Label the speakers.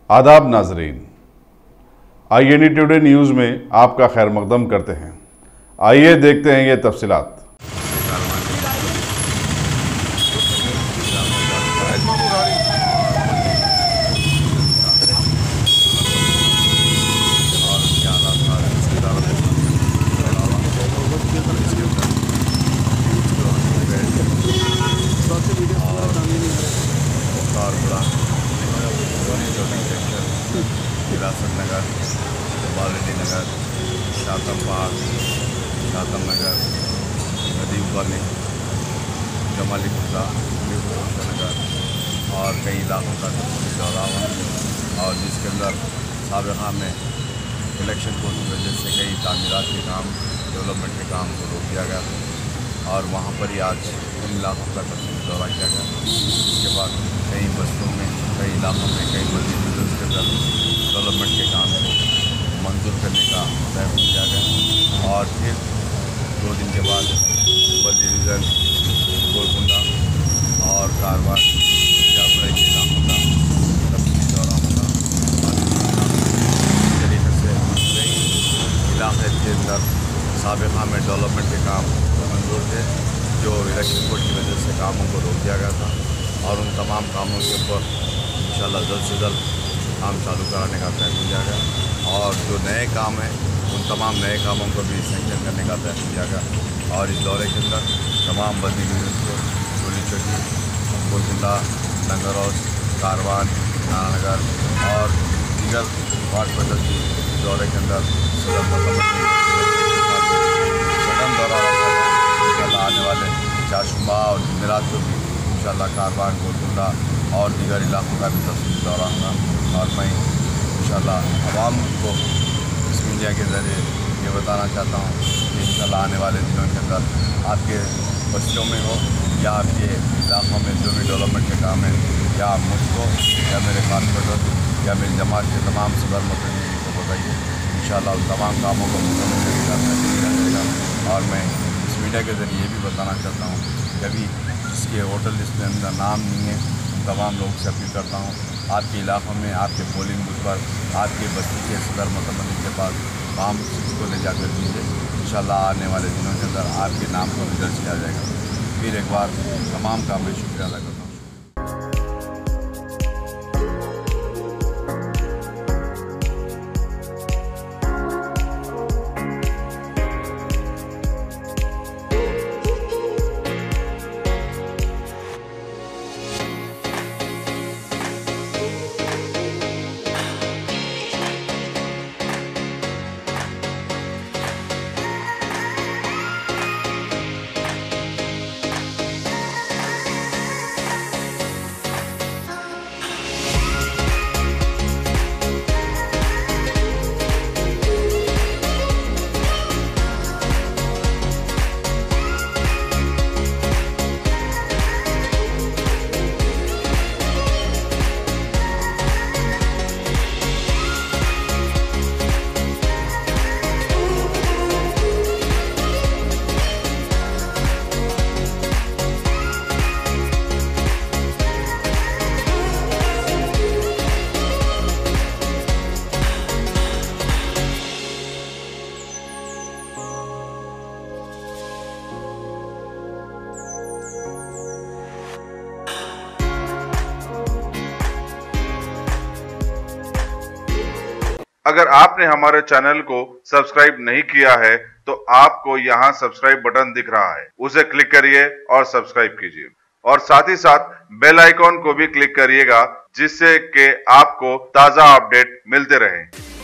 Speaker 1: आदाब नाजरीन, INE today news में आपका खैर मकदम करते हैं। आइए देखते हैं ये तफसीलात।
Speaker 2: नगर, नगर, नगर, नदीम कॉलोनी, जमाली खुर्दा, नगर और कई इलाकों का दौरा हुआ और जिसके अंदर साबिक़ा में इलेक्शन को की वजह से कई तामीरात के काम, डेवलपमेंट के काम को रोक दिया गया और वहाँ पर ही आज इन इलाकों का तफसीली दौरा किया गया। इसके बाद कई बस्तों में, कई इलाकों में, कई मस्जिदों के अंदर डेवलपमेंट के काम को मंजूर करने का प्रयास किया गया और फिर 2 दिन के बाद वजीर गोलकुंडा और कारवान जाफराई के इलाकों का तफसीली दौरा होगा। इस तरीके से कई इलाके के अंदर साबिक़ा में डेवलपमेंट के काम मंजूर थे जो इलेक्शन कोड की वजह से कामों को रोक दिया गया था और उन तमाम कामों के ऊपर इंशाल्लाह जल्द से जल्द काम चालू कराने का फैसला लिया गया और जो नए काम हैं उन तमाम नए कामों को भी सेंक्शन करने का फैसला लिया गया और इस दौरे के अंदर तमाम बदी यूनिट को टोलीचौकी, गोलकुंडा, नगर, कारवान, नागर और दीगर कॉर्पोरेटर की दौरे के अंदर सदन दौरा रखा गया। इंशाल्लाह आने वाले चाशुमा और जुमेरात को भी इंशाल्लाह कारवान, गोलकुंडा और दीगर इलाकों का भी तफसीली दौरा होगा और मैं इंशाल्लाह आवाम को इस मीडिया के ज़रिए ये बताना चाहता हूँ कि इंशाल्लाह आने वाले दिनों के अंदर आपके बस्तियों में हो या आपके इलाकों में जो भी डेवलपमेंट के काम है या आप मुझको या मेरे कॉर्पोरेटर या मेरी जमात के तमाम सदर मुतल्लिक़ को बताइए। इंशाल्लाह उन तमाम कामों को मुकम्मल किया जाएगा और मैं इस मीडिया के ज़रिए ये भी बताना चाहता हूँ कि अभी जिसके होटल लिस्ट में अंदर नाम नहीं है तमाम लोगों से अपील करता हूँ आपके इलाकों में, आपके पोलिंग बूथ पर, आपके बस्ती के सदर मुतल्लिक़ के पास काम को ले जाकर दीजिए। इंशाल्लाह आने वाले दिनों के अंदर आपके नाम को भी दर्ज किया जाएगा। फिर एक बार तमाम का मैं शुक्रिया अदा करता हूँ।
Speaker 1: अगर आपने हमारे चैनल को सब्सक्राइब नहीं किया है तो आपको यहाँ सब्सक्राइब बटन दिख रहा है, उसे क्लिक करिए और सब्सक्राइब कीजिए और साथ ही साथ बेल आइकॉन को भी क्लिक करिएगा जिससे कि आपको ताज़ा अपडेट मिलते रहें।